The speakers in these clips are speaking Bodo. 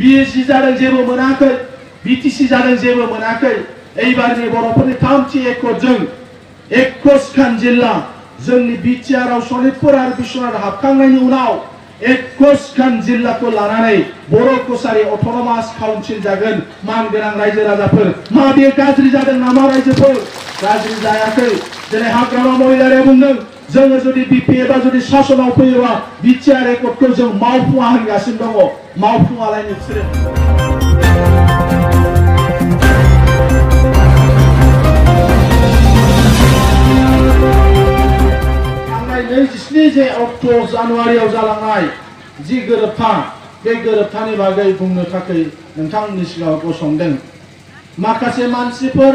बिएसि जादों जेबो मोनाखै बिटिसि जादों जेबो मोनाखै एबारनि बर'फोरनि 3थि एकर्डजों 21खान जिल्ला जोंनि बिटिआरआव सनितपुर आरो बिश्वनाथ हाबखांनायनि उनाव 21खान जिल्लाखौ लानानै बर' कसारि अट'नमास काउन्सिल जागोन मानगोनां रायजो राजाफोर मा बेयो गाज्रि जादों नामा रायजोफोर गाज्रि जायाखै दिनै हाग्रामा महिलारिया बुंदों जोङो जुदि बिपिएफआ जुदि शासनाव फैयोबा बिटिआर एकर्डखौ जों मावफुङा होनगासिनो दङ मावफुङालायनो बिसोरो थांनाय 27 अक्ट' जानुवारियाव जालांनाय जि गोरोबथा बे गोरोबथानि बागै बुंनो थाखाय नोंथांनि सिगाङाव गसंदों माखासे मानसिफोर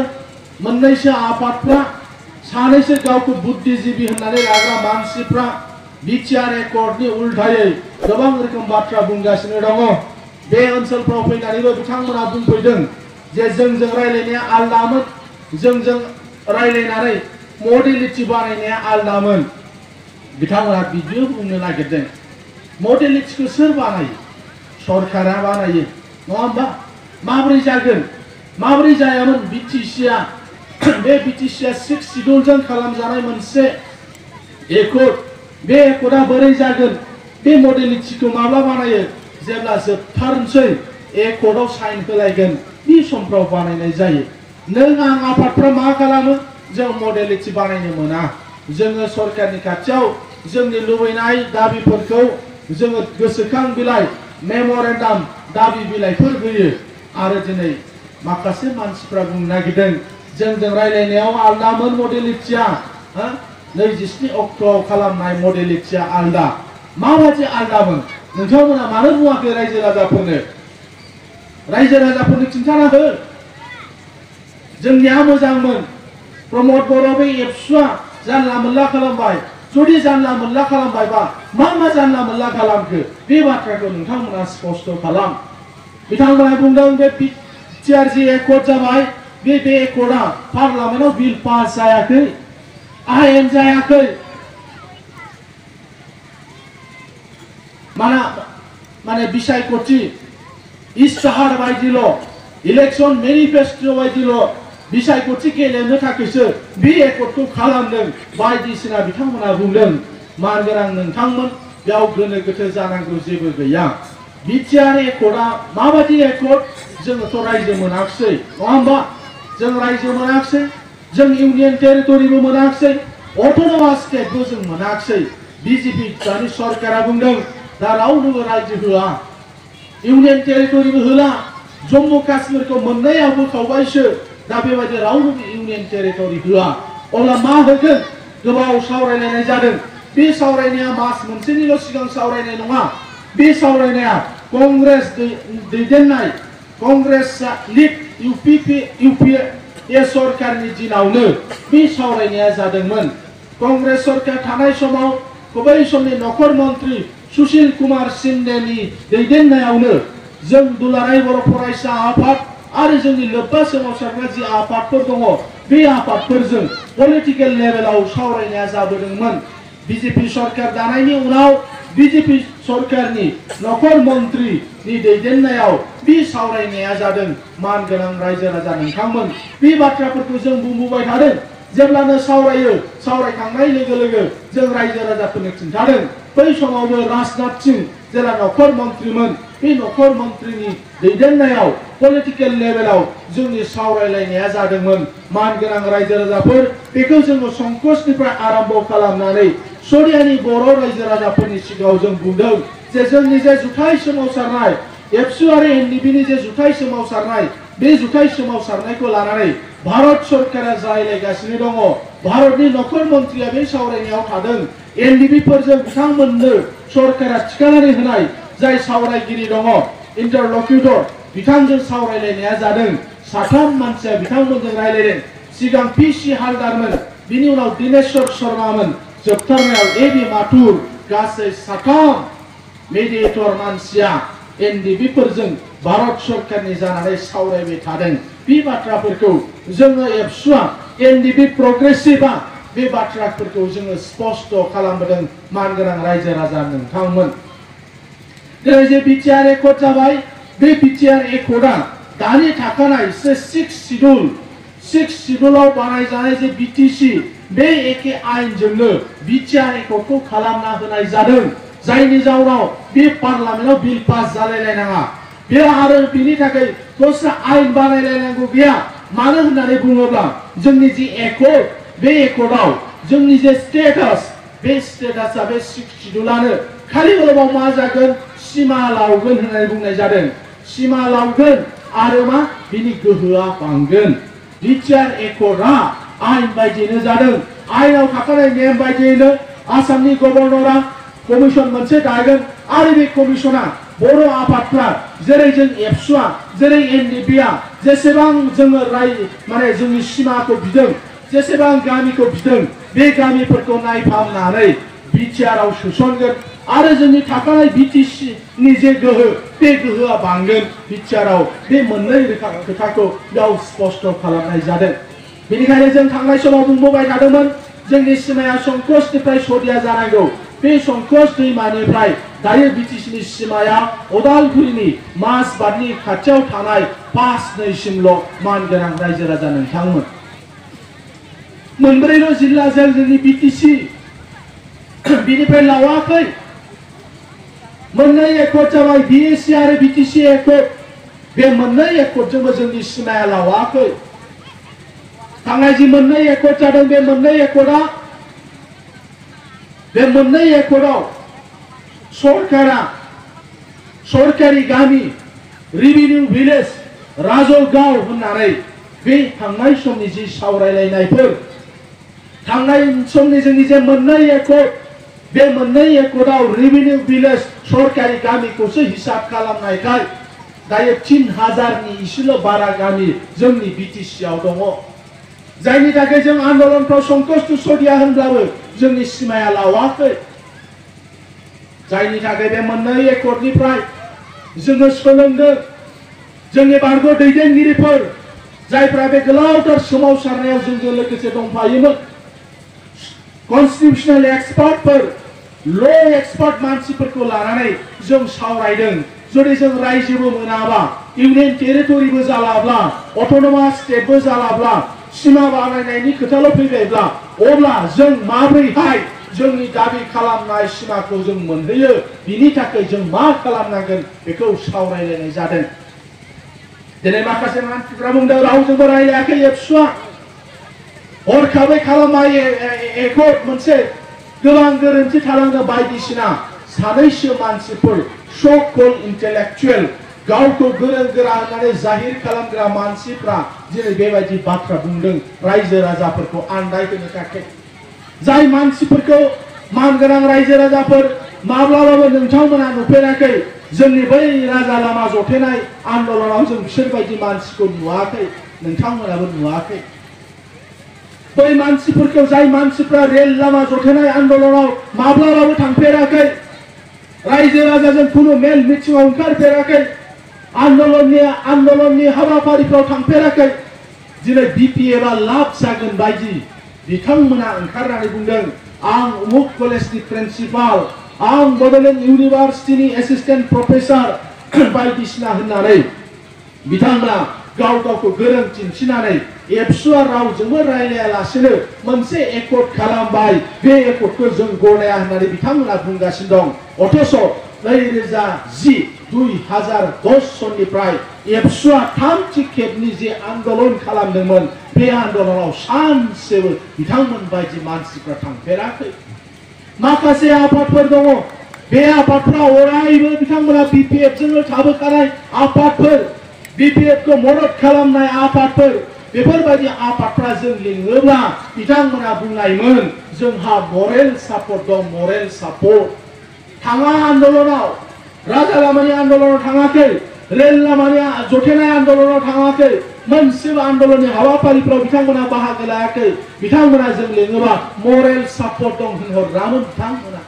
मोननैसो आफादफ्रा सानैसो गावखौ बुद्धिजीबी होननानै लाग्रा मानसिफ्रा बिटिआर एकर्डनि उल्थायै गोबां रोखोम बाथ्रा बुंगासिनो दङ बे ओनसोलफ्राव फैनानैबो बिथांमोना बुंफैदों जे जोंजों रायलायनाया आलदामोन जोंजों रायलायनानै मडेलिटि बानायनाया आलदामोन बिथांमोना बिदिनो बुंनो नागिरदों मडेलिटिखौ सोर बानायो सरकारा बानायो नङा होमबा माबोरै जागोन माबोरै जायामोन बिटिसिआ बे बिटिसिआ 6 शिड्युलजों खालामजानाय मोनसे एकर्ड बे एकर्डआ बोरै जागोन बे मडेलिटिखौ माब्ला बानायो जेब्ला जोबथारनोसै एकर्डआव साइन होलायगोन बे समफ्राव बानायनाय जायो नों आं आफादफ्रा मा खालामो जों मडेलिटि बानायनो मोना जोङो सरकारनि खाथियाव जोंनि लुबैनाय दाबिफोरखौ जोङो गोसोखां बिलाइ मेम'रेन्डाम दाबि बिलाइफोर होयो आरो दिनै माखासे मानसिफ्रा बुंनो नागिरदों जोंजों रायलायनायाव आलदामोन मडेलिटिया 27 अक्ट'आव खालामनाय मडेलिटिया आलदा माबायदि आलदामोन नोंथांमोना मानो बुङाखै रायजो राजाफोरनो खिन्थाना हो जोंनिया मोजांमोन प्रमद बर' बे एबसुआ जानला मोनला खालामबाय जुदि जानला मोनला खालामबायबा मा जानला मोनला खालामखो बे बाथ्राखौ नोंथांमोना स्पष्ट खालाम बिथांमोना बुंदों बे बिटिआर जि एकर्ड जाबाय बे एकर्डआ पार्लामेन्टआव बिल पास जायाखै आयेन जायाखै माने बिसायख'थि इस्ताहार बायदिल' इलेक्शन मेनिफेस्टो बायदिल' बिसायख'थि गेलेनो थाखायसो बे एकर्डखौ खालामदों बायदिसिना बिथांमोना बुंदों मानगोनां नोंथांमोन बेयाव गोनो गोथो जानांगौ जेबो गैया बिटिआर एकर्डआ माबायदि एकर्ड जोङोथ' रायजो मोनाखिसै नङा होमबा जों रायजो मोनाखिसै जों इउनियन टेरिटरिबो मोनाखिसै अट'नमास स्टेटबो जों मोनाखिसै बिजेपि दानि सरकारा बुंदों दा रावनोबो रायजो होआ इउनियन टेरिटरिबो होला जम्मु काश्मीरखौ मोननैयावबो खावबायसो दा बेबायदि रावनोबो इउनियन टेरिटरि होआ अब्ला मा होगोन गोबाव सावरायलायनाय जादों बे सावरायनाया मास मोनसेनिल' सिगां सावरायनाय नङा बे सावरायनाया कंग्रेस दैदेननाय कंग्रेस लिड इउपिए सरकारनि दिनावनो बे सावरायनाया जादोंमोन कंग्रेस सरकार थानाय समाव बै समनि नखर मन्त्रि सुशील कुमार शिन्देनि दैदेननायावनो जों दुलाराय बर' फरायसा आफाद आरो जोंनि लोब्बा सोमावसारग्रा जि आफादफोर दङ बे आफादफोरजों पलिटिकेल लेभेलाव सावरायनाया जाबोदोंमोन बिजेपि सरकार दानायनि उनाव बिजेपि सरकारनि नखर मन्त्रिनि दैदेननायाव बे सावरायनाया जादों मानगोनां रायजो राजा नोंथांमोन बे बाथ्राफोरखौ जों बुंबोबाय थादों जेब्लानो सावरायो सावरायखांनाय लोगो लोगो जों रायजो राजाफोरनो खिन्थादों बै समावबो राजनाथ सिंह जेला नखर मन्त्रिमोन बे नखर मन्त्रिनि दैदेननायाव पलिटिकेल लेभेलाव जोंनि सावरायलायनाया जादोंमोन मानगोनां रायजो राजाफोर बेखौ जोङो संकसनिफ्राय आरम्भ खालामनानै सरियानि बर' रायजो राजाफोरनि सिगाङाव जों बुंदों जे जोंनि जे जुथाइ सोमावसारनाय एबसु आरो एनडिपिनि जे जुथाइ सोमावसारनाय बे जुथाइ सोमावसारनायखौ लानानै भारत सरकारा रायलायगासिनो दङ भारतनि नखर मन्त्रिया बे सावरायनायाव थादों एनडिपिफोरजों बिथांमोननो सरकारा थिखानानै होनाय जाय सावरायगिरि दङ इन्टारलकिउटर बिथांजों सावरायलायनाया जादों साथाम मानसिया बिथांमोनजों रायलायदों सिगां पिसि हालदारमोन बिनि उनाव दिनेश्वर शर्मामोन जोबथारनायाव एबि माथुर गासै साथाम मेडिएटर मानसिया एनडिपिफोरजों भारत सरकारनि जानानै सावरायबाय थादों बे बाथ्राफोरखौ जोङो एबसुआ एनडिपि प्रग्रेसिभआ बे बाथ्राफोरखौ जोङो स्पष्ट खालामबोदों मानगोनां रायजो राजा नोंथांमोन दिनै जे बिटिआर एकर्ड जाबाय बे बिटिआर एकर्डआ दानि थाखानाय 6 शिड्यूलाव बानायजानाय जे बिटिसि बे एखे आयेनजोंनो बिटिआर एकर्डखौ खालामना होनाय जादों जायनि जाउनाव बे पार्लियामेन्टआव बिल पास जालायलायनाङा बे आरो बिनि थाखाय दस्रा आयेन बानायलायनांगौ गैया मानो होननानै बुङोब्ला जोंनि जि एकर्ड बे एकर्डआव जोंनि जे स्टेटास बे स्टेटासआ बे 6 शिड्यूलानो खालि उनाव मा जागोन सीमा लावगोन होननानै बुंनाय जादों सीमा लावगोन आरो मा बिनि गोहोआ बांगोन बिटिआर एकर्डआ आयेन बायदियैनो जादों आयेनाव थाखानाय नेम बायदियैनो आसामनि गभर्नरआ कमिसन मोनसे दागोन आरो बे कमिसना बर' आफादफ्रा जेरै जों एबसुआ जेरै एनडिपिआ जेसेबां जोङो माने जोंनि सीमाखौ बिदों जेसेबां गामिखौ बिदों बे गामिफोरखौ नायफामनानै बिटिआरआव सोसनगोन आरो जोंनि थाखानाय बिटिसिनि जे गोहो बे गोहोआ बांगोन बिटिआरआव बे मोननै खोथाखौ बेयाव स्पष्ट खालामनाय जादों बेनिखायनो जों थांनाय समाव बुंबोबाय थादोंमोन जोंनि सीमाया संकसनिफ्राय सदिया जानांगौ बे संकस दैमानिफ्राय दायो बिटिसिनि सीमाया उदालगुरिनि माजबादनि खाथियाव थानाय 5-2सिमल' मानगोनां रायजो राजा नोंथांमोन मोनब्रैल' जिल्लाजों जोंनि बिटिसि बिनिफ्राय लावाखै मोननै एकर्ड जाबाय बिएसि आरो बिटिसि एकर्ड बे मोननै एकर्डजोंबो जोंनि सीमाया लावाखै थांनाय जि मोननै एकर्ड जादों बे मोननै एकर्डआव सरकारा सरकारि गामि रेभिनिउ भिलेज राजगाव होननानै बे थांनाय समनि जि सावरायलायनायफोर थांनाय समनि जोंनि जे मोननै एकर्ड बे मोननै एकर्डआव रेभिनिउ भिलेज सरकारि गामिखौसो हिसाब खालामनायखाय दायो 3000नि इसेल' बारा गामि जोंनि बिटिसिआव दङ जायनि थाखाय जों आन्दोलनफ्राव संकस सदिया होनब्लाबो जोंनि सीमाया लावाखै जायनि थाखाय बे मोननै एकर्डनिफ्राय जोङो सोलोंदों जोंनि बारग' दैदेनगिरिफोर जायफ्रा बे गोलावथार सोमावसारनायाव जोंजों लोगोसे दंफायोमोन कन्स्टिट्यूशनल एक्सपार्टफोर ल' एक्सपार्ट मानसिफोरखौ लानानै जों सावरायदों जुदि जों रायजोबो मोनाबा इउनियन टेरिटरिबो जालाब्ला अट'नमास स्टेटबो जालाब्ला सीमा बानायनायनि खोथाल' फैबायब्ला अब्ला जों माबोरैहाय जोंनि दाबि खालामनाय सीमाखौ जों मोनहैयो बिनि थाखाय जों मा खालामनांगोन बेखौ सावरायलायनाय जादों दिनै माखासे मानसिफ्रा बुंदों रावजोंबो रायलायाखै एबसुआ हरखाबै खालामनाय एकर्ड मोनसे गोबां गोरोन्थि थालांदों बायदिसिना सानैसो मानसिफोर सो कल्ड इन्टेलेक्चुएल गावखौ गोरों गोरा होननानै जाहिर खालामग्रा मानसिफ्रा दिनै बेबायदि बाथ्रा बुंदों रायजो राजाफोरखौ आन्दायहोनो थाखाय जाय मानसिफोरखौ मानगोनां रायजो राजाफोर माब्लाबाबो नोंथांमोना नुफेराखै जोंनि बै राजा लामा जथेनाय आन्दोलनाव जों बिसोरबायदि मानसिखौ नुवाखै नोंथांमोनाबो नुवाखै बै मानसिफोरखौ जाय मानसिफ्रा रेल लामा जथेनाय आन्दोलनाव माब्लाबाबो थांफेराखै रायजो राजाजों खुनु मेल मिटिंआव ओंखारफेराखै आन्दोलननि हाबाफारिफ्राव थांफेराखै दिनै बिपिएफआ लाब जागोन बायदि बिथांमोना ओंखारनानै बुंदों आं उमुक कलेजनि प्रिन्सिपाल आं बड'लेण्ड इउनिभार्सिटिनि एसिस्टेन्ट प्रफेसार बायदिसिना होननानै बिथांमोना गाव गावखौ गोरों दिन्थिनानै एबसुआ रावजोंबो रायलायालासेनो मोनसे एकर्ड खालामबाय बे एकर्डखौ जों गनाया होननानै बिथांमोना बुंगासिनो दं अथच 2010 सननिफ्राय एबसुआ थामथि खेबनि जे आन्दोलन खालामदोंमोन बे आन्दोलनाव सानसेबो बिथांमोन बायदि मानसिफ्रा थांफेराखै माखासे आफादफोर दङ बे आफादफ्रा अरायबो बिथांमोना बिपिएफजोंनो थाबोखानाय आफादफोर बिपिएफखौ मदद खालामनाय आफादफोर बेफोरबायदि आफादफ्रा जों लिङोब्ला बिथांमोना बुंनायमोन जोंहा मरेल सापर्ट दं मरेल सापर्ट थाङा आन्दोलनाव राजा लामानि आन्दोलनाव थाङाखै रेल लामानि जथेनाय आन्दोलनाव थाङाखै मोनसेबो आन्दोलननि हाबाफारिफ्राव बिथांमोना बाहागो लायाखै बिथांमोना जों लिङोबा मरेल सापर्ट दं होनहरग्रामोन बिथांमोना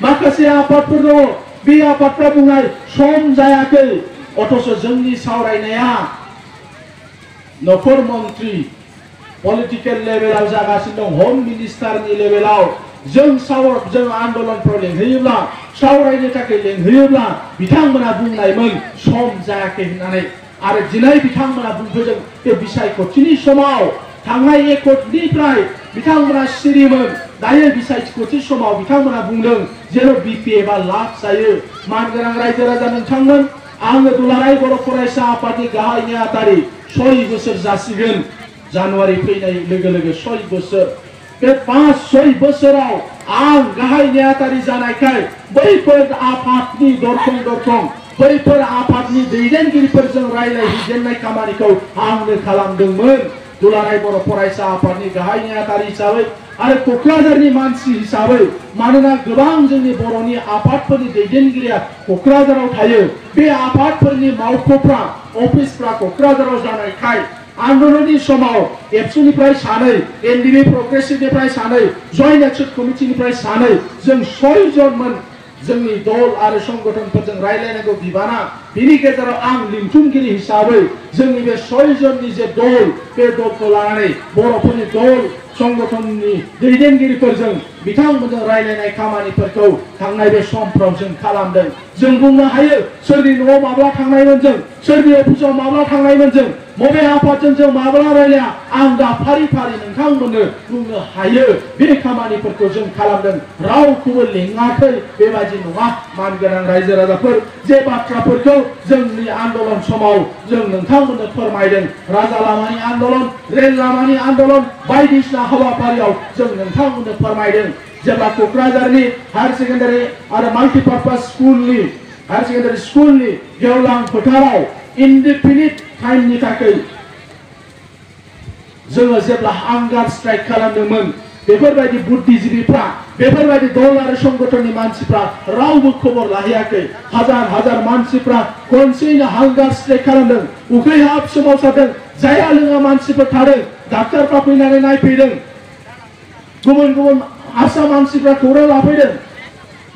माखासे आफादफोर दङ बे आफादफ्रा बुंनाय सम जायाखै अथच जोंनि सावरायनाया नखर मन्त्रि पलिटिकल लेभेलाव जागासिनो दं होम मिनिस्टारनि लेभेलाव जों आन्दलनफ्राव लेंहैयोब्ला सावरायनो थाखाय लेंहैयोब्ला बिथांमोना बुंनायमोन सम जायाखै होननानै आरो दिनै बिथांमोना बुंफैदों बे बिसायख'थिनि समाव थांनाय एकर्डनिफ्राय बिथांमोना सिरिमोन दायो बिसायख'थि समाव बिथांमोना बुंदों जेन' बिपिएफआ लाब जायो मानगोनां रायजो राजा नोंथांमोन आङो दुलाराय बर' फरायसा आफादनि गाहाय नेहाथारि 6 बोसोर जासिगोन जानुवारि फैनाय लोगो लोगो 6 बोसोर बे 5-6 बोसोराव आं गाहाय नेहाथारि जानायखाय बैफोर आफादनि दरखं बैफोर आफादनि दैदेनगिरिफोरजों रायज्लायहैजेननाय खामानिखौ आंनो खालामदोंमोन दुलाराय बर' फरायसा आफादनि गाहाय नेहाथारि हिसाबै आरो क'क्राझारनि मानसि हिसाबै मानोना गोबां जोंनि बर'नि आफादफोरनि दैदेनगिरिया क'क्राझाराव थायो बे आफादफोरनि मावख'फ्रा अफिसफ्रा क'क्राझाराव जानायखाय आन्दलननि समाव एबसुनिफ्राय सानै एनडिबि प्रग्रेसिभनिफ्राय सानै जयेन्ट एक्शन कमिटिनिफ्राय सानै जों 6 जनमोन जोंनि दल आरो संगठनफोरजों रायलायनांगौ बिबाना बिनि गेजेराव आं लिंथुमगिरि हिसाबै जोंनि बे 6 जननि जे दल बे दलखौ लानानै बर'फोरनि दल संगठननि दैदेनगिरिफोरजों बिथांमोनजों रायलायनाय खामानिफोरखौ थांनाय बे समफ्राव जों खालामदों जों बुंनो हायो सोरनि न'आव माब्ला थांनायमोन जों सोरनि अफिसाव माब्ला थांनायमोन जों बबे आफादजों जों माब्ला रायलाया आं दा फारि फारि नोंथांमोननो बुंनो हायो बे खामानिफोरखौ जों खालामदों रावखौबो लेङाखै बेबायदि नङा मानगोनां रायजो राजाफोर जे बाथ्राफोरखौ जोंनि आन्दलन समाव जों नोंथांमोननो फोरमायदों राजा लामानि आन्दलन रेल लामानि आन्दलन बायदिसिना हाबाफारियाव जों नोंथांमोननो फोरमायदों जेब्ला क'क्राझारनि हायार सेकेन्डारि आरो माल्टिपार्पास स्कुलनि हायार सेकेन्डारि स्कुलनि गेवलां फोथाराव इनडिफिनिट टाइमनि थाखाय जोङो जेब्ला हांगार स्ट्राइक खालामदोंमोन बेफोरबायदि बुद्धिजीबिफ्रा बेफोरबायदि दल आरो संगठननि मानसिफ्रा रावबो खबर लाहैयाखै हाजार मानसिफ्रा खनसेयैनो हांगार स्ट्राइक खालामदों उखैहाब सोमावसारदों जाया लोङा मानसिफोर थादों डाक्टारफ्रा फैनानै नायफैदों गुबुन हारसा मानसिफ्रा खौरां लाफैदों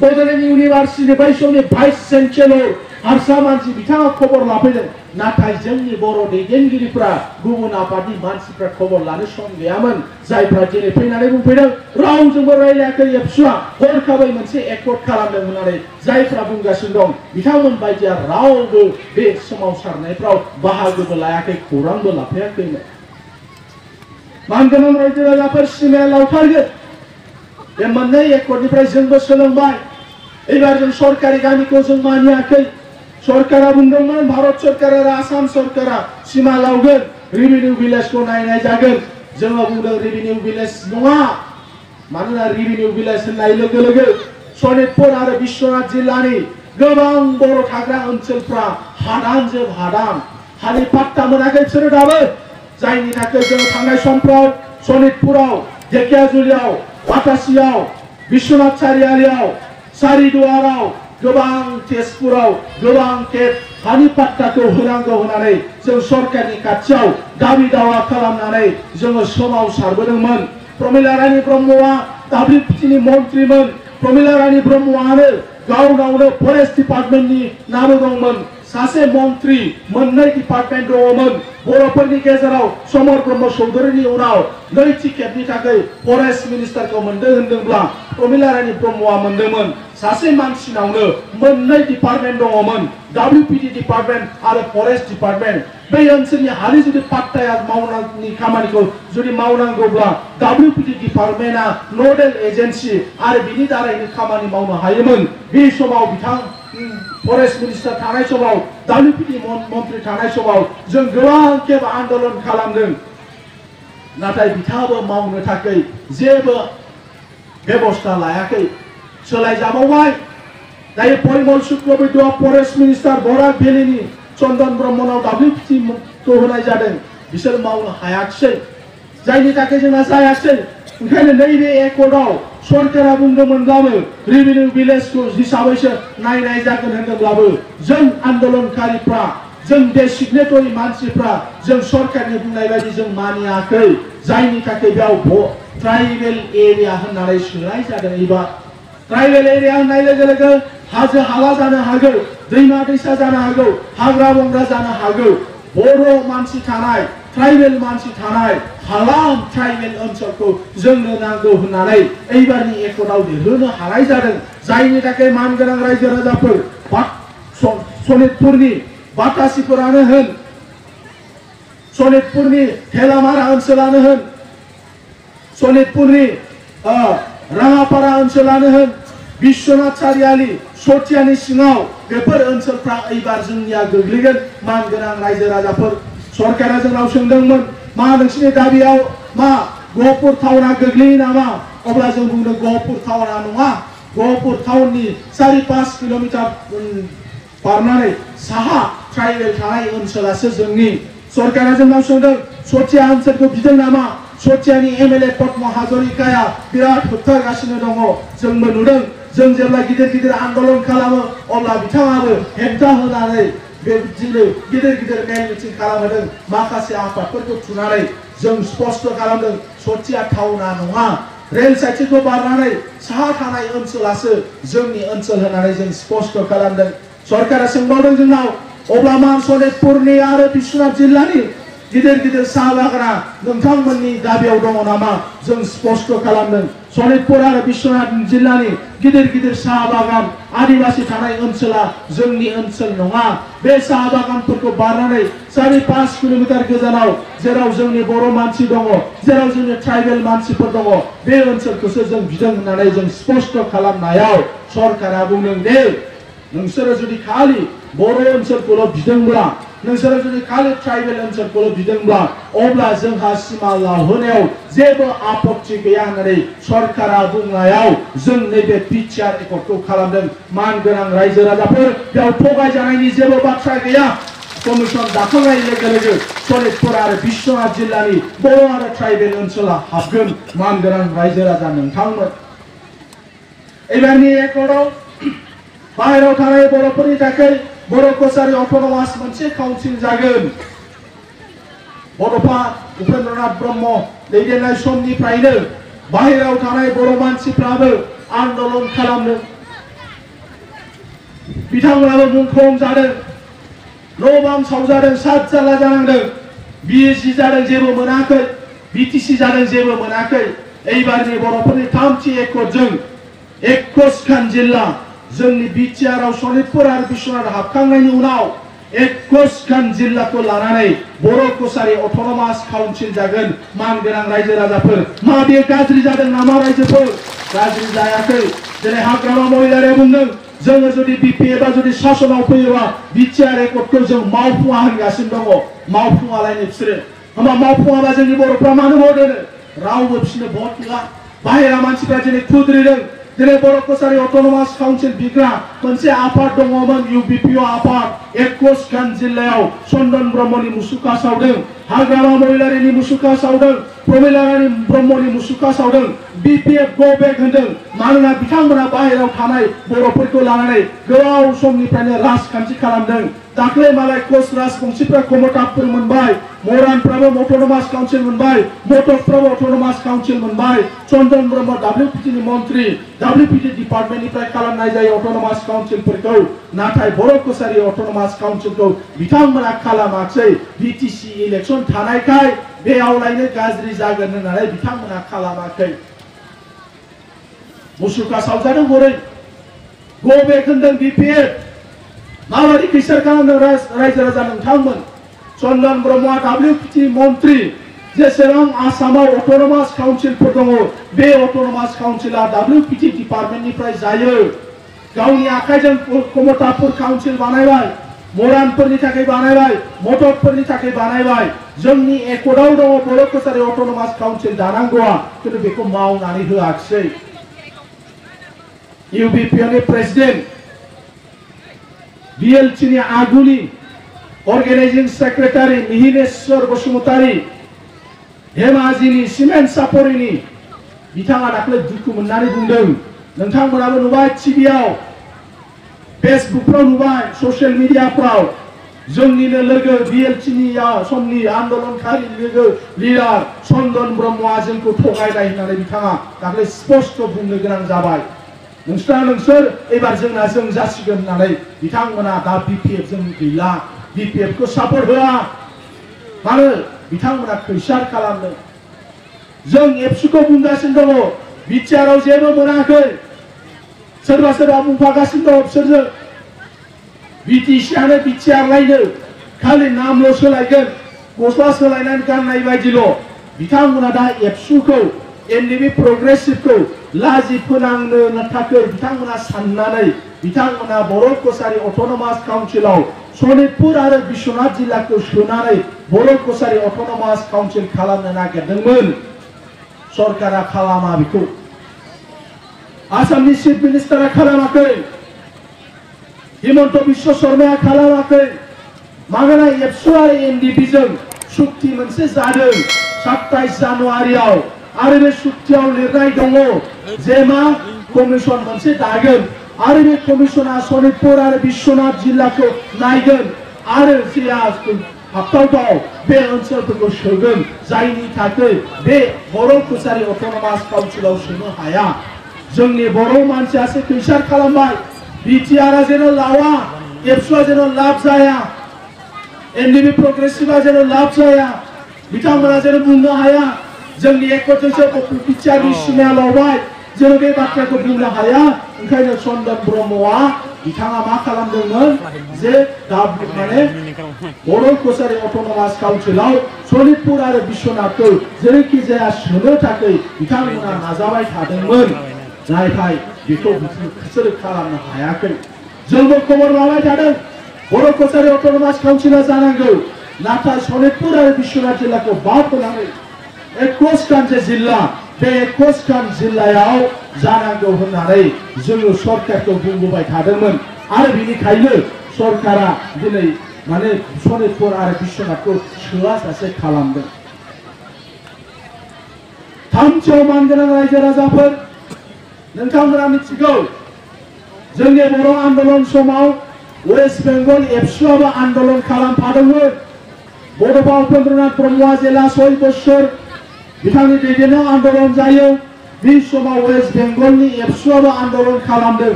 बड'लेण्ड इउनिभार्सिटिनि बै समनि भाइस चेन्सेलर हारसा मानसि बिथाङा खबर लाफैदों नाथाय जोंनि बर' दैदेनगिरिफ्रा गुबुन आफादनि मानसिफ्रा खबर लानो सम गैयामोन जायफ्रा दिनै फैनानै बुंफैदों रावजोंबो रायलायाखै एबसुआ हरखाबै मोनसे एकर्ड खालामदों होननानै जायफ्रा बुंगासिनो दं बिथांमोन बायदिया रावबो बे सोमावसारनायफ्राव बाहागोबो लायाखै खौरांबो लाफैयाखैमोन मानगोनां रायजो राजाफोर सिमाया लावथारगोन बे मोननै एकर्डनिफ्राय जोंबो सोलोंबाय एबार जों सरकारि गामिखौ जों मानियाखै सरकारा बुंदोंमोन भारत सरकार आरो आसाम सरकारा सिमा लावगोन रेभिनिउ भिलेजखौ नायनाय जागोन जोङो बुंदों रेभिनिउ भिलेज नङा मानोना रेभिनिउ भिलेज होननाय लोगो लोगो सनितपुर आरो बिश्वनाथ जिल्लानि गोबां बर' थाग्रा ओनसोलफ्रा हादानजों हादान हानि पाट्टा मोनाखै बिसोरो दाबो जायनि थाखाय जोङो थांनाय समफ्राव सनितपुराव धेकियाजुलियाव बाटासियाव बिश्वनाथ सारियालियाव सारिदुवाराव गोबां तेजपुराव गोबां खेब हानि पाट्टाखौ होनांगौ होननानै जों सरकारनि खाथियाव दाबि दावा खालामनानै जोङो सोमावसारबोदोंमोन प्रमिला रानी ब्रह्मआ WPTनि मन्त्रिमोन प्रमिला रानी ब्रह्मआनो गावनावनो फरेस्ट डिपार्टमेन्टनि नाम दंमोन सासे मन्त्रि मोननै डिपार्टमेन्ट दङमोन बर'फोरनि गेजेराव समर ब्रह्म चौधुरीनि उनाव नैथि खेबनि थाखाय फरेस्ट मिनिस्टारखौ मोनदों होनदोंब्ला प्रमिला रानी ब्रह्मआ मोनदोंमोन सासे मानसिनावनो मोननै डिपार्टमेन्ट दङमोन WPT डिपार्टमेन्ट आरो फरेस्ट डिपार्टमेन्ट बै ओनसोलनि हानि जुदि पाट्टाया मावनांगौनि खामानिखौ जुदि मावनांगौब्ला WPT डिपार्टमेन्टआ नोडेल एजेन्सि आरो बिनि दारैनो खामानि मावनो हायोमोन बे समाव बिथां फरेस्ट मिनिस्टार थानाय समाव WPT मन्त्रि थानाय समाव जों गोबां खेब आन्दलन खालामदों नाथाय बिथाङाबो मावनो थाखाय जेबो बेबस्था लायाखै सोलायजाबावबाय दायो परिमल शुक्लबैद्यआ फरेस्ट मिनिस्टार बराक भेलिनि चन्दन ब्रह्मनाव WPT खौ होनाय जादों बिसोर मावनो हायाखिसै जायनि थाखाय जोंना जायाखिसै ओंखायनो नैबे एकर्डआव सरकारा बुंदोंमोनब्लाबो रेभिनिउ भिलेजखौ हिसाबैसो नायनाय जागोन होनदोंब्लाबो जों आन्दलनकारिफ्रा जों बे सिगनेटरि मानसिफ्रा जों सरकारनि बुंनाय बायदि जों मानियाखै जायनि थाखाय बेयाव ट्राइबेल एरिया होननानै सोलाय जादों एबा ट्राइबेल एरिया होननाय लोगो लोगो हाजो हाला जानो हागौ दैमा दैसा जानो हागौ हाग्रा बंग्रा जानो हागौ बर' मानसि थानाय ट्राइबेल मानसि थानाय हालाम ट्राइबेल ओनसोलखौ जोंनो नांगौ होननानै एबारनि एकर्डआव लिरहोनो हानाय जादों जायनि थाखाय मानगोनां रायजो राजाफोर सनितपुरनि बातासिफोरानो होन सनितपुरनि हेलामारा ओनसोलानो होन सनितपुरनि राङापारा ओनसोलानो होन बिश्वनाथ सारियाली सथियानि सिङाव बेफोर ओनसोलफ्रा एबार जोंनिया गोग्लैगोन मानगोनां रायजो राजाफोर सरकारा जोंनाव सोंदोंमोन मा नोंसिनि दाबियाव मा गहपुर टाउना गोग्लैयो नामा अब्ला जों बुंदों गहपुर टाउना नङा गहपुर टाउननि 4-5 किलोमिटार बारनानै साहा ट्राइबेल थानाय ओनसोलासो जोंनि सरकारा जोंनाव सोंदों सथिया ओनसोलखौ बिदों नामा सथियानि एमएलए पद्म हाजरिकाया बिराद होबथागासिनो दङ जोंबो नुदों जों जेब्ला गिदिर गिदिर आन्दोलन खालामो अब्ला बिथाङाबो हेंथा होनानै बेबायदिनो गिदिर गिदिर मेल मिटिं खालामदों माखासे आफादफोरखौ थुनानै जों स्पष्ट खालामदों सथिया टाउना नङा रेल साइटिखौ बारनानै साहा थानाय ओनसोलासो जोंनि ओनसोल होननानै जों स्पष्ट खालामदों सरकारा सोंबावदों जोंनाव अब्ला मा सनितपुरनि आरो बिश्वनाथ जिल्लानि गिदिर गिदिर साहा बागाना नोंथांमोननि दाबियाव दङ नामा जों स्पष्ट खालामदों सनितपुर आरो बिश्वनाथ जिल्लानि गिदिर गिदिर साहा बागान आदिवासी थानाय ओनसोला जोंनि ओनसोल नङा बे साहा बागानफोरखौ बारनानै 4-5 किलोमिटार गोजानाव जेराव जोंनि बर' मानसि दङ जेराव जोंनि ट्राइबेल मानसिफोर दङ बे ओनसोलखौसो जों बिदों होननानै जों स्पष्ट खालामनायाव सरकारा बुंदों दे नोंसोरो जुदि खालि बर' ओनसोलखौल' बिदोंब्ला नोंसोरो जुदि खालि ट्राइबेल ओनसोलखौल' बिदोंब्ला अब्ला जोंहा सिमा लाहोनायाव जेबो आपत्ति गैया होननानै सरकारा बुंनायाव जों नैबे पिटिआर एकर्डखौ खालामदों मानगोनां रायजो राजाफोर बेयाव थगायजानायनि जेबो बाथ्रा गैया कमिसन दाखांनाय लोगो लोगो सनितपुर आरो बिश्वनाथ जिल्लानि बर' आरो ट्राइबेल ओनसोला हाबगोन मानगोनां रायजो राजा नोंथांमोन एबारनि एकर्डआव बाहेरायाव थानाय बर'फोरनि थाखाय बर' कसारी अट'नमास मोनसे काउन्सिल जागोन बड'फा उपेन्द्रनाथ ब्रह्म दैदेननाय समनिफ्रायनो बाहेरायाव थानाय बर' मानसिफ्राबो आन्दोलन खालामदों बिथांमोनाबो मुंख्लं जादों न' बां सावजादों सात जारला जानांदों बिएसि जादों जेबो मोनाखै बिटिसि जादों जेबो मोनाखै एबारनि बर'फोरनि थामथि एकर्डजों 21 खान जिल्ला जोंनि बिटिआरआव सनितपुर आरो बिश्वनाथ हाबखांनायनि उनाव 21 खान जिल्लाखौ लानानै बर' कसारी अट'नमास काउन्सिल जागोन मानगोनां रायजो राजाफोर मा बेयो गाज्रि जादों नामा रायजोफोर गाज्रि जायाखै जेरै हाग्रामा महिलारिया बुंदों जोङो जुदि बिपिएफआ जुदि शासनाव फैयोबा बिटिआर एकर्डखौ जों मावफुङा होनगासिनो दङ मावफुङालायनो बिसोरो होमबा मावफुङाबा जोंनि बर'फ्रा मानो भट होनो रावबो बिसोरनो भट होला बाहेरा मानसिफ्रा दिनै खुद्रिदों दिनै बर' कसारी अट'नमास काउन्सिल बिग्रा मोनसे आफाद दङमोन इउबिपिअ आफाद 21 खान जिल्लायाव चन्दन ब्रह्मनि मुसुखा सावदों हाग्रामा महिलारिनि मुसुखा सावदों प्रमिला रानी ब्रह्मनि मुसुखा सावदों बिपिएफ गो बेक होनदों मानोना बिथांमोना बाहेरायाव थानाय बर'फोरखौ लानानै गोबाव समनिफ्रायनो राजखान्थि खालामदों दाख्लै मालाय कच राजबंशीफ्रा कमताबफोर मोनबाय मरानफ्राबो अट'नमास काउन्सिल मोनबाय मटकफ्राबो अट'नमास काउन्सिल मोनबाय चन्दन ब्रह्म डब्लिउपिटिनि मन्त्रि डब्लिउपिटि डिपार्टमेन्टनिफ्राय खालामनाय जायो अट'नमास काउन्सिलफोरखौ नाथाय बर' कसारी अट'नमास काउन्सिलखौ बिथांमोना खालामाखै बिटिसि इलेक्सन थानायखाय बेयावलायनो गाज्रि जागोन होननानै बिथांमोना खालामाखै मुसुखा सावजादों हरै गो बेक होनदों बिपिएफ माबायदि खैसार खालामदों रायजो राजा नोंथांमोन चन्दन ब्रह्मआ डब्लिउपिटि मन्त्रि जेसेबां आसामाव अट'नमास काउन्सिलफोर दङ बे अट'नमास काउन्सिला डब्लिउपिटि डिपार्टमेन्टनिफ्राय जायो गावनि आखाइजों कमताबपुर काउन्सिल बानायबाय मरानफोरनि थाखाय बानायबाय मटकफोरनि थाखाय बानायबाय जोंनि एकर्डआव दङ बर' कसारी अट'नमास काउन्सिल दानांगौआ खिन्थु बेखौ मावनानै होआखिसै इउबिपिअनि प्रेसिडेन्ट बिएलटिनि आगुनि अर्गेनाइजिं सेक्रेटारि मिहिनेश्वर बसुमतारी धेमाजिनि सिमेन्ट सापरिनि बिथाङा दाख्लै दुखु मोननानै बुंदों नोंथांमोनाबो नुबाय टिभिआव फेसबुकफ्राव नुबाय ससियेल मिडियाफ्राव जोंनिनो लोगो बिएलटिनि समनि आन्दोलनकारि लोगो लिडार चन्दन ब्रह्मआ जोंखौ थगायनाय होननानै बिथाङा दाख्लै स्पष्ट बुंनो गोनां जाबाय नोंसोर एबार जोंना जों जासिगोन होननानै बिथांमोना दा बिपिएफ जों गैला बिपिएफ खौ सापर्ट होआ मानो बिथांमोना खैसार खालामदों जों एबसुखौ बुंगासिनो दङ बिटिआरआव जेबो मोनाखै सोरबा सोरबा बुंफागासिनो दङ बिसोरजों बिटिसिआनो बिटिआर लायनो खालि नामल' सोलायगोन गस्ला सोलायनानै गाननाय बायदिल' बिथांमोना दा एबसुखौ एनडिबि प्रग्रेसिभखौ लाजि फोनांनो थाखाय बिथांमोना साननानै बिथांमोना बर' कसारी अट'नमास काउन्सिलाव सनितपुर आरो बिश्वनाथ जिल्लाखौ सोनानै बर' कसारी अट'नमास काउन्सिल खालामनो नागिरदोंमोन सरकारा खालामा बेखौ आसामनि चिफ मिनिस्टारा खालामाखै हिमन्त बिश्व शर्माया खालामाखै मानोना एबसु आरो एनडिबिजों सुक्ति मोनसे जादों 27 जानुवारियाव आरो बे सुक्तियाव लिरनाय दङ जे मा कमिसन मोनसे दागोन आरो बे कमिसना सनितपुर आरो बिश्वनाथ जिल्लाखौ नायगोन आरो हाबथावथाव बे ओनसोलफोरखौ सोगोन जायनि थाखाय बे बर' कसारी अट'नमास काउन्सिलाव सोनो हाया जोंनि बर' मानसियासो खैसार खालामबाय बिटिआरआ जेन' लावा एबसुआ जेन' लाब जाया एनडिबि प्रग्रेसिभआ जेन' लाब जाया बिथांमोना जेन' बुंनो हाया जोंनि एकजोंसो बिटिआरनि सिमाया लावबाय जों बे बाथ्राखौ बुंनो हाया ओंखायनो चन्दन ब्रह्मआ बिथाङा मा खालामदोंमोन जे माने बर' कसारी अट'नमास काउन्सिलाव सनितपुर आरो बिश्वनाथखौ जेरैखि जाया सोनो थाखाय बिथांमोना नाजाबाय थादोंमोन नाथाय बेखौ बिसोरो खालामनो हायाखै जोंबो खबर लाबाय थादों बर' कसारी अट'नमास काउन्सिला जानांगौ नाथाय सनितपुर आरो बिश्वनाथ जिल्लाखौ बाद होनानै 21 खान जिल्ला बे 21 खान जिल्लायाव जानांगौ होननानै जोङो सरकारखौ बुंबोबाय थादोंमोन आरो बेनिखायनो सरकारा दिनै माने सनितपुर आरो बिश्वनाथखौ सोआजासे खालामदों थामथियाव मानगोनां रायजो राजाफोर नोंथांमोना मिथिगौ जोंनि बर' आन्दोलन समाव वेस्ट बेंगल एबसुआबो आन्दोलन खालामफादोंमोन बड'फा उपेन्द्रनाथ ब्रह्मआ जेला 6 बोसोर बिथांनि दैदेननायाव आन्दोलन जायो बे समाव वेस्ट बेंगलनि एबसुआबो आन्दोलन खालामदों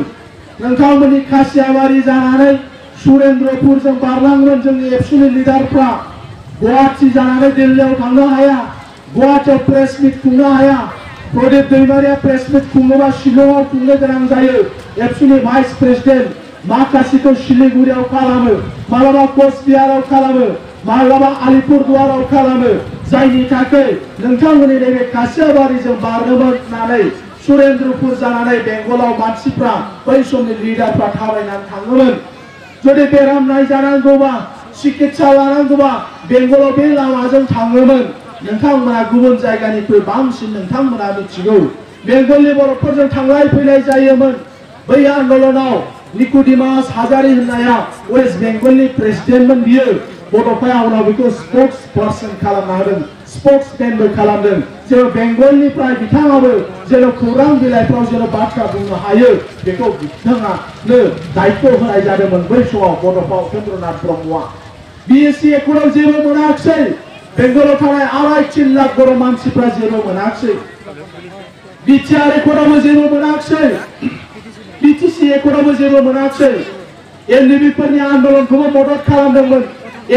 नोंथांमोननि खासियाबारि जानानै सुरेन्द्रपुरजों बारलांगोन जोंनि एबसुनि लिडारफ्रा गुवाहाटी जानानै दिल्लीयाव थांनो हाया गुवाहाटीयाव प्रेस मिट खुंनो हाया प्रदीप दैमारिया प्रेस मिट खुङोबा शिलंआव खुंनो गोनां जायो एबसुनि भाइस प्रेसिडेन्ट माखासेखौ सिलिगुरियाव खालामो मालाबा कचबिहाराव खालामो मालाबा आलिपुरदुवाराव खालामो जायनि थाखाय नोंथांमोननि नैबे खासियाबारिजों बारनोनानै सुरेन्द्रपुर जानानै बेंगलाव मानसिफ्रा बै समनि लिडारफ्रा थाबायनानै थाङोमोन जुदि बेराम नायजानांगौबा चिकित्सा लानांगौबा बेंगलाव बे लामाजों थाङोमोन नोंथांमोना गुबुन जायगानिख्रुइ बांसिन नोंथांमोना मिथिगौ बेंगलनि बर'फोरजों थांलाय फैलाय जायोमोन बै आन्दोलनाव निकोडिमास हाजारी होननाया वेस्ट बेंगलनि प्रेसिडेन्टमोन बियो बड'फाया उनाव बेखौ स्पोक्स पार्सन खालामना होदों स्पोक्समेनबो खालामदों जेराव बेंगलनिफ्राय बिथाङाबो जेराव खौरां बिलाइफ्राव जेराव बाथ्रा बुंनो हायो बेखौ बिथाङानो दायित्व होनाय जादोंमोन बै समाव बड'फा उपेन्द्रनाथ ब्रह्मआ बिएससि एकर्डआव जेबो मोनाखिसै बेंगलाव थानाय 2.5 लाख बर' मानसिफ्रा जेबो मोनाखिसै बिटिआर एकर्डआवबो जेबो मोनाखिसै बिटिसि एकर्डआवबो जेबो मोनाखिसै एनडिबिफोरनि आन्दोलनखौबो मदद खालामदोंमोन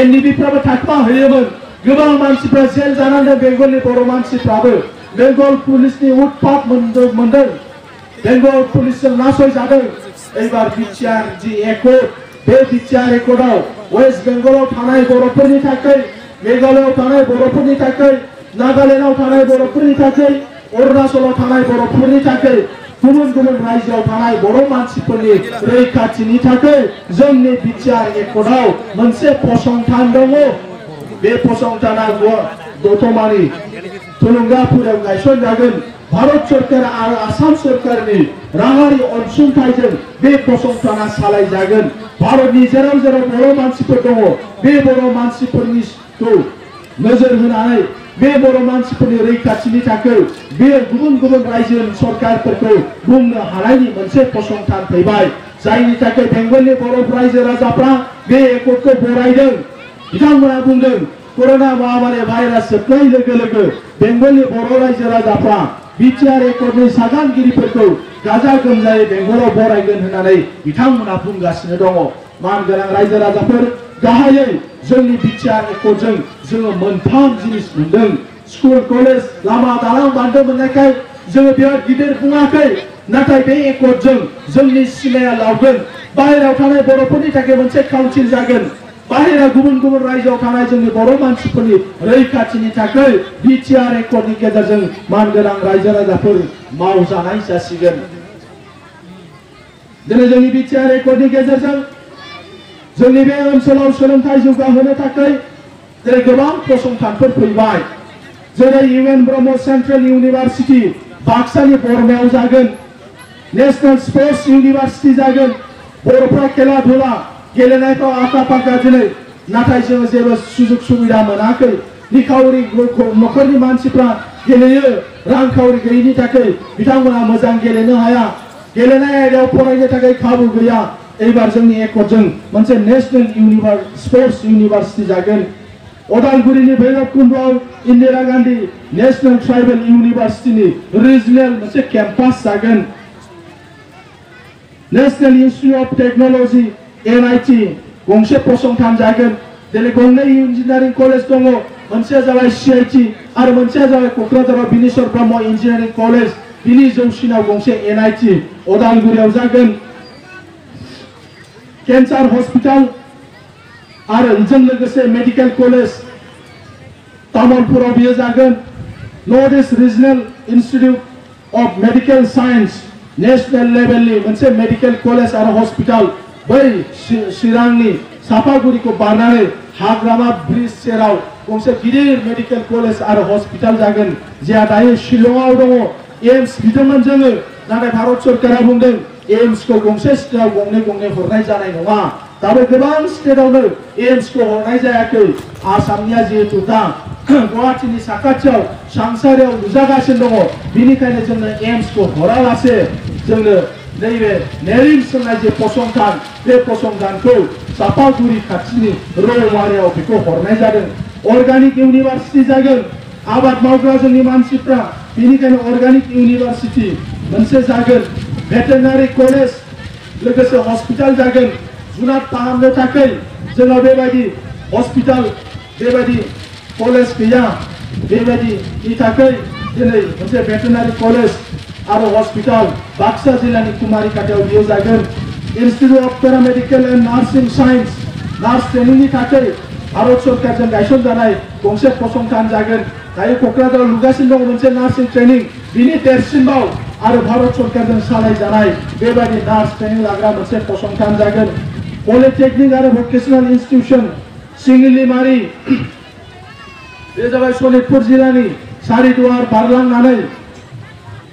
एनडिबिफ्राबो थाखा होयोमोन गोबां मानसिफ्रा जेल जानानै बेंगलनि बर' मानसिफ्राबो बेंगल पुलिसनि उत्पात मोनदों बेंगल पुलिसजों नासयजादों एबार बिटिआर जि एकर्ड बे बिटिआर एकर्डआव वेस्ट बेंगलाव थानाय बर'फोरनि थाखाय मेघालयआव थानाय बर'फोरनि थाखाय नागालेन्डआव थानाय बर'फोरनि थाखाय अरुणाचलाव थानाय बर'फोरनि थाखाय गुबुन गुबुन रायजोआव थानाय बर' मानसिफोरनि रैखाथिनि थाखाय जोंनि बिटिआर एकर्डआव मोनसे फसंथान दङ बे फसंथाना दतमानि थुलुंगापुराव गायसनजागोन भारत सरकार आरो आसाम सरकारनि राङारि अनसुंथाइजों बे फसंथाना सालायजागोन भारतनि जेराव जेराव बर' मानसिफोर दङ बे बर' मानसिफोरनिखौ नोजोर होनानै बे बर' मानसिफोरनि रैखाथिनि थाखाय बे गुबुन गुबुन रायजोनि सरकारफोरखौ बुंनो हानायनि मोनसे फसंथान फैबाय जायनि थाखाय बेंगलनि बर' रायजो राजाफ्रा बे एकर्डखौ बरायदों बिथांमोना बुंदों कर'ना महामारी भाइरास जोबनाय लोगो लोगो बेंगलनि बर' रायजो राजाफ्रा बिटिआर एकर्डनि सागानगिरिफोरखौ गाजा गोमजायै बेंगलाव बरायगोन होननानै बिथांमोना बुंगासिनो दङ मानगोनां रायजो राजाफोर गाहायै जोंनि बिटिआर एकर्डजों जोङो मोनथाम जिनिस मोनदों स्कुल कलेज लामा दालां बान्दो मोननायखाय जोङो बेयाव गिदिर बुङाखै नाथाय बे एकर्डजों जोंनि सिमाया लावगोन बाहेरायाव थानाय बर'फोरनि थाखाय मोनसे काउन्सिल जागोन बाहेरा गुबुन गुबुन रायजोआव थानाय जोंनि बर' मानसिफोरनि रैखाथिनि थाखाय बिटिआर एकर्डनि गेजेरजों मानगोनां रायजो राजाफोर मावजानाय जासिगोन दिनै जोंनि बिटिआर एकर्डनि गेजेरजों जोंनि बे ओनसोलाव सोलोंथाइ जौगाहोनो थाखाय दिनै गोबां फसंथानफोर फैबाय जेरै इउएन ब्रह्म सेन्ट्रेल इउनिभारसिटि बाक्सानि बरमायाव जागोन नेशनेल स्पर्ट्स इउनिभारसिटि जागोन बर'फ्रा खेला धुला गेलेनायफ्राव आखा फाखा दिनै नाथाय जोङो जेबो सुजुग सुबिदा मोनाखै निखावरि नखरनि मानसिफ्रा गेलेयो रांखावरि गैयिनि थाखाय बिथांमोना मोजां गेलेनो हाया गेलेनाय आयदायाव फरायनो थाखाय खाबु गैया एबार जोंनि एकर्डजों मोनसे नेशनेल स्पर्ट्स इउनिभारसिटि जागोन अदालगुरिनि भैरबकुन्दआव इन्दिरा गान्धी नेशनेल ट्राइबेल इउनिभारसिटिनि रिजनेल मोनसे केम्पास जागोन national institute of technology NIT गंसे फसंथान जागोन दिनै गंनै इन्जिनियारिं कलेज दङ मोनसेया जाबाय सीआईटी आरो मोनसेया जाबाय कक्राझाराव बिनेश्वर ब्रह्म इन्जिनियारिं कलेज बिनि जौसिनाव गंसे एनआईटी अदालगुरियाव जागोन कैंसर हॉस्पिटल आरो बेजों लोगोसे मेडिकल कलेज तामुलपुराव बियो जागोन north east regional institute of medical science national लेवलनि मोनसे मेडिकल कलेज आरो हॉस्पिटल बै चिरांनि सापागुरिखौ बारनानै हाग्रामा ब्रिज सेराव गंसे गिदिर मेडिकल कलेज आरो हॉस्पिटल जागोन जेया दायो शिलंआव दङ एम्स बिदोंमोन जोङो नाथाय भारत सरकारा बुंदों एम्स को गंसे स्टेटआव गंनै गंनै हरनाय जानाय नङा दाबो गोबां स्टेटआवनो एम्स को हरनाय जायाखै आसामनिया जिहेतु दा गुवाहाटीनि साखाथियाव सांसारियाव लुजागासिनो दङ बिनिखायनो जोंनो एम्स को हरालासे जोंनो नैबे नेरिम्स होननाय जे फसंथान बे फसंथानखौ सापागुरि खाथिनि रौमारियाव बेखौ हरनाय जादों अर्गानिक इउनिभारसिटि जागोन आबाद मावग्रा जोंनि मानसिफ्रा बिनिखायनो अर्गानिक इउनिभारसिटि मोनसे जागोन भेटेनारि कलेज लोगोसे हॉस्पिटल जागोन जुनार फाहामनो थाखाय जोंनाव बेबायदि हॉस्पिटल बेबायदि कलेज गैया बेबायदिनि थाखाय दिनै मोनसे भेटेनारि कलेज आरो हॉस्पिटल बाक्सा जिल्लानि कुमारिकाटायाव बियो जागोन institute of paramedical and nursing science nurse ट्रेनिंगनि थाखाय भारत सरकारजों गायसनजानाय गंसे फसंथान जागोन दायो कक्राझाराव लुगासिनो दङ मोनसे नार्सिं ट्रेनिं बिनि देरसिनबाव आरो भारत सरकारजों सालायजानाय बेबायदि नार्स ट्रेनिं लाग्रा मोनसे फसंथान जागोन पॉलिटेक्निक आरो वोकेशनल इंस्टीट्यूशन सिंगिलिमारी बे जाबाय सनितपुर जिल्लानि सारिदुवार बारलांनानै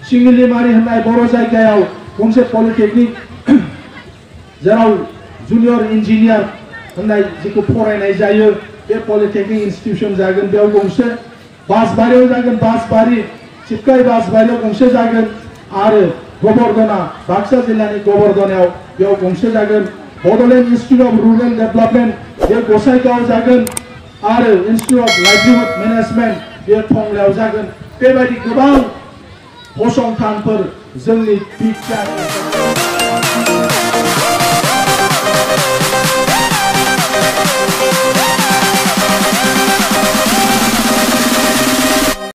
सिंगिलिमारी होननाय बर' जायगायाव गंसे पॉलिटेक्निक जेराव जूनियर इंजीनियर होननाय जिखौ फरायनाय जायो बे पॉलिटेक्निक इंस्टीट्यूशन जागोन बेयाव गंसे बासबारियाव जागोन बासबारि चिपकाई बासबारियाव गंसे जागोन आरो गोबर्धना बाक्सा जिल्लानि गोबर्धनायाव बेयाव गंसे जागोन Bodoland institute of rural development बे गसाइगाव जागोन आरो इंस्टीट्यूट ऑफ लाइवलीहुड मैनेजमेंट बे टंलायाव जागोन बेबायदि गोबां फसंथानफोर जोंनि बिटिआर